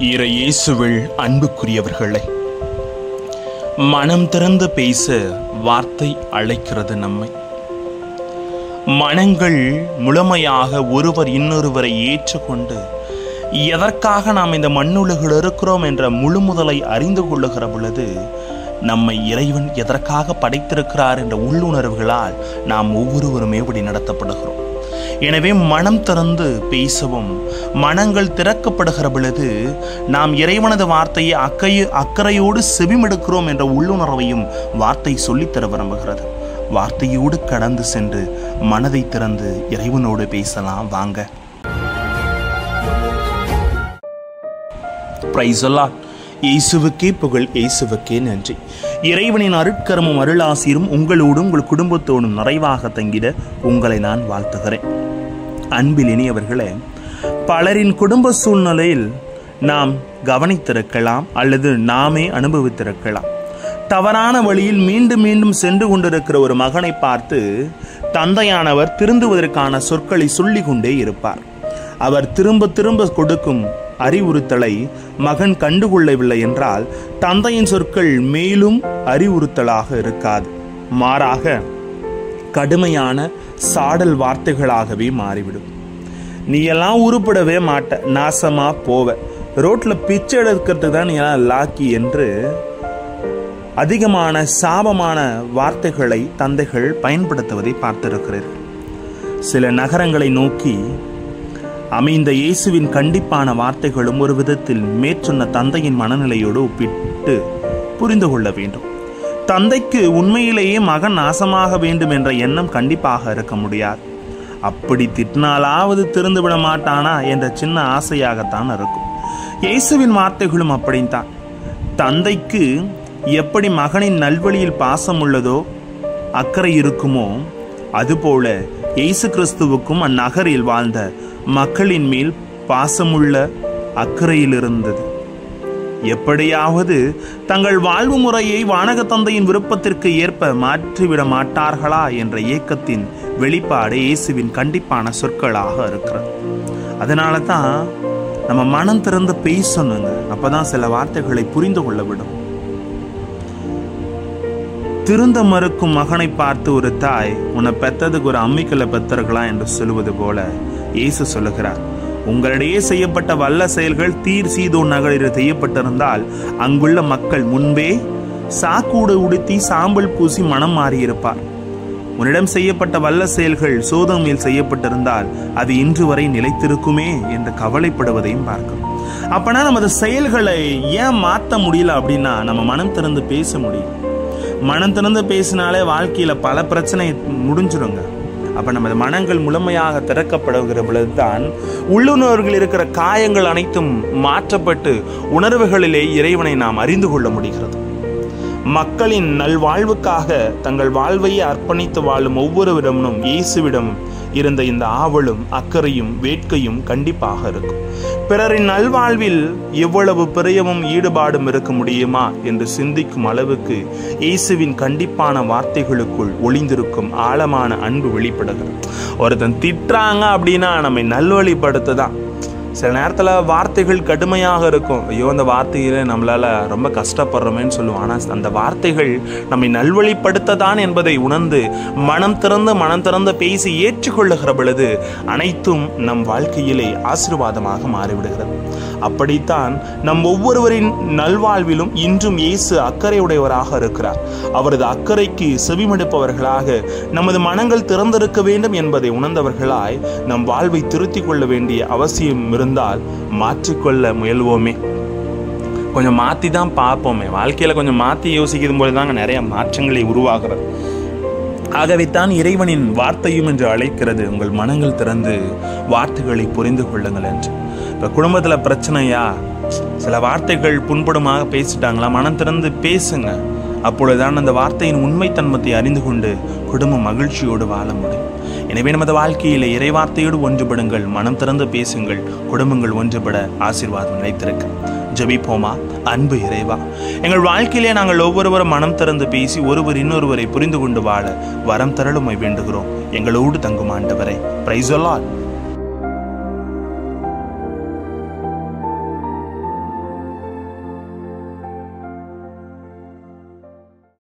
இயேசுவில் அன்புக்குரியவர்களே, மனம் திறந்து பேச வார்த்தை அழைக்கிறது நம்மை. மனங்கள் முழுமையாக ஒருவர் இன்னொருவரை ஏற்றுக்கொண்டு எதற்காக நாம் இந்த மண்ணுலகில் இருக்கிறோம் என்ற முழு முதலை அறிந்து கொள்ளுகிற பொழுது நம்மை இறைவன் எதற்காக படைத்திருக்கிறார் என்ற உள்ளுணர்வுகளால் நாம் ஒவ்வொருவருமே இப்படி நடத்தப்படுகிறோம். எனவே மனம் திறந்து பேசவும், மனங்கள் திறக்கப்படுகிற பொழுது நாம் இறைவனது வார்த்தையை அக்கறையோடு செவிமெடுக்கிறோம் என்ற உள்ளுணர்வையும் வார்த்தை சொல்லித்தர விரும்புகிறது. வார்த்தையோடு கடந்து சென்று மனதை திறந்து இறைவனோடு பேசலாம் வாங்க. Praise the Lord. இயேசுவுக்கே புகழ், இயேசுவுக்கே நன்றி. இறைவனின் அருட்கரமும் அருளாசிரும் உங்களோடும் உங்கள் குடும்பத்தோடும் நிறைவாக தங்கிட உங்களை நான் வாழ்த்துகிறேன். அன்பில் இனியவர்களே, பலரின் குடும்ப சூழ்நிலையில் நாம் கவனித்திருக்கலாம் அல்லது நாமே அனுபவித்திருக்கலாம். தவறான வழியில் மீண்டும் மீண்டும் சென்று கொண்டிருக்கிற ஒரு மகனை பார்த்து தந்தையானவர் திருந்துவதற்கான சொற்களை சொல்லிக் கொண்டே இருப்பார். அவர் திரும்ப திரும்ப கொடுக்கும் அறிவுறுத்தலை மகன் கண்டுகொள்ளவில்லை என்றால் தந்தையின் சொற்கள் மேலும் அறிவுறுத்தலாக இருக்காது, மாறாக கடுமையான சாடல் வார்த்தைகளாகவே மாறிவிடும். நீ எல்லாம் உருப்படவே மாட்ட, நாசமா போவ, ரோட்ல பிச்சை எடுக்கிறதுக்கு தான் நீ எல்லாம் லாக்கி என்று அதிகமான சாபமான வார்த்தைகளை தந்தைகள் பயன்படுத்துவதை பார்த்திருக்கிறீர்கள். சில நகரங்களை நோக்கி அமைந்த இயேசுவின் கண்டிப்பான வார்த்தைகளும் ஒரு விதத்தில் மேற்சொன்ன தந்தையின் மனநிலையோடு ஒப்பிட்டு புரிந்து கொள்ள வேண்டும். தந்தைக்கு உண்மையிலேயே மகன் நாசமாக வேண்டும் என்ற எண்ணம் கண்டிப்பாக இருக்க முடியாது. அப்படி திட்டினாலாவது திருந்துவிட மாட்டானா என்ற சின்ன ஆசையாகத்தான் இருக்கும். இயேசுவின் வார்த்தைகளும் அப்படித்தான். தந்தைக்கு எப்படி மகனின் நல்வழியில் பாசம் உள்ளதோ, அக்கறை இருக்குமோ, அதுபோல இயேசு கிறிஸ்துவுக்கும் அந்நகரில் வாழ்ந்த மக்களின் மேல் பாசமுள்ள அக்கறையில் இருந்தது. எப்படியாவது தங்கள் வாழ்வு முறையை வானக தந்தையின் விருப்பத்திற்கு ஏற்ப மாற்றிவிட மாட்டார்களா என்ற ஏக்கத்தின் வெளிப்பாடு இயேசுவின் கண்டிப்பான சொற்களாக இருக்கிறது. அதனால தான் நம்ம மனம் திறந்து பேசணுங்க. அப்பதான் சில வார்த்தைகளை புரிந்து கொள்ள விடும். திருந்த மறுக்கும் மகனை பார்த்து ஒரு தாய் உன்னை பெத்ததுக்கு ஒரு அம்மிக்கல்லை பெத்தர்களா என்று சொல்லுவது போல இயேசு சொல்லுகிறார், உங்களிடையே செய்யப்பட்ட வல்ல செயல்கள் தீர் சீதோன் நகரில் செய்யப்பட்டிருந்தால் அங்குள்ள மக்கள் முன்பே சாக்கூடு உடுத்தி சாம்பல் பூசி மனம் மாறியிருப்பார். உன்னிடம் செய்யப்பட்ட வல்ல செயல்கள் சோதோமில் செய்யப்பட்டிருந்தால் அது இன்று வரை நிலைத்திருக்குமே என்று கவலைப்படுவதையும் பார்க்கிறோம். அப்பனா நமது செயல்களை ஏன் மாற்ற முடியல அப்படின்னா நம்ம மனம் திறந்து பேச முடியும். மனம் திறந்து பேசினாலே வாழ்க்கையில பல பிரச்சனை முடிஞ்சிருங்க. அப்ப நமது மனங்கள் முழுமையாக திறக்கப்படுகிற பொழுதுதான் உள்ளுணர்வுகள் இருக்கிற காயங்கள் அனைத்தும் மாற்றப்பட்டு உணர்வுகளிலே இறைவனை நாம் அறிந்து கொள்ள முடிகிறது. மக்களின் நல்வாழ்வுக்காக தங்கள் வாழ்வையை அர்ப்பணித்து வாழும் ஒவ்வொருவரிடமும் இயேசுவிடம் இருந்த இந்த ஆவலும் அக்கறையும் வேட்கையும் கண்டிப்பாக இருக்கும். பிறரின் நல்வாழ்வில் எவ்வளவு பிரியமும் ஈடுபாடும் இருக்க முடியுமா என்று சிந்திக்கும் அளவுக்கு இயேசுவின் கண்டிப்பான வார்த்தைகளுக்குள் ஒளிந்திருக்கும் ஆழமான அன்பு வெளிப்படுகிறது. ஒருத்தன் திட்டுறாங்க அப்படின்னா நம்மை நல்வழிப்படுத்ததான். சில நேரத்தில் வார்த்தைகள் கடுமையாக இருக்கும். ஐயோ, அந்த வார்த்தையில நம்மளால ரொம்ப கஷ்டப்படுறோமேன்னு சொல்லுவோம். ஆனால் அந்த வார்த்தைகள் நம்மை நல்வழிப்படுத்ததான் என்பதை உணர்ந்து மனம் திறந்து பேசி ஏற்றுக்கொள்ளுகிற பொழுது அனைத்தும் நம் வாழ்க்கையிலே ஆசீர்வாதமாக மாறிவிடுகிறது. அப்படித்தான் நம் ஒவ்வொருவரின் நல்வாழ்விலும் இன்றும் இயேசு அக்கறையுடையவராக இருக்கிறார். அவரது அக்கறைக்கு செவிமடுப்பவர்களாக நமது மனங்கள் திறந்திருக்க வேண்டும் என்பதை உணர்ந்தவர்களாய் நம் வாழ்வை திருத்திக் கொள்ள வேண்டிய அவசியம் இருந்தால் மாற்றிக்கொள்ள முயல்வோமே. கொஞ்சம் மாற்றி தான் பார்ப்போமே. வாழ்க்கையில் கொஞ்சம் மாற்றி யோசிக்கும் போது தாங்க நிறைய மாற்றங்களை உருவாகிறது. ஆகவே தான் இறைவனின் வார்த்தையும் என்று அழைக்கிறது, உங்கள் மனங்கள் திறந்து வார்த்தைகளை புரிந்து கொள்ளுங்கள் என்று. இப்போ குடும்பத்தில் பிரச்சனையா, சில வார்த்தைகள் புண்படுமாக பேசிட்டாங்களா, மனம் திறந்து பேசுங்க. அப்பொழுதுதான் அந்த வார்த்தையின் உண்மைத்தன்மத்தை அறிந்து கொண்டு குடும்பம் மகிழ்ச்சியோடு வாழ முடியும். எனவே நமது வாழ்க்கையிலே இறைவார்த்தையோடு ஒன்றுபடுங்கள், மனம் திறந்து பேசுங்கள், குடும்பங்கள் ஒன்றுபட ஆசீர்வாதம் நிலைத்திருக்க. ஜெபிப்போமா. அன்பு இறைவா, எங்கள் வாழ்க்கையிலே நாங்கள் ஒவ்வொருவரும் மனம் திறந்து பேசி ஒருவர் இன்னொருவரை புரிந்து கொண்டு வாழ வரம் தரலுமை வேண்டுகிறோம். எங்களோடு தங்கும் ஆண்டவரே. Praise the Lord.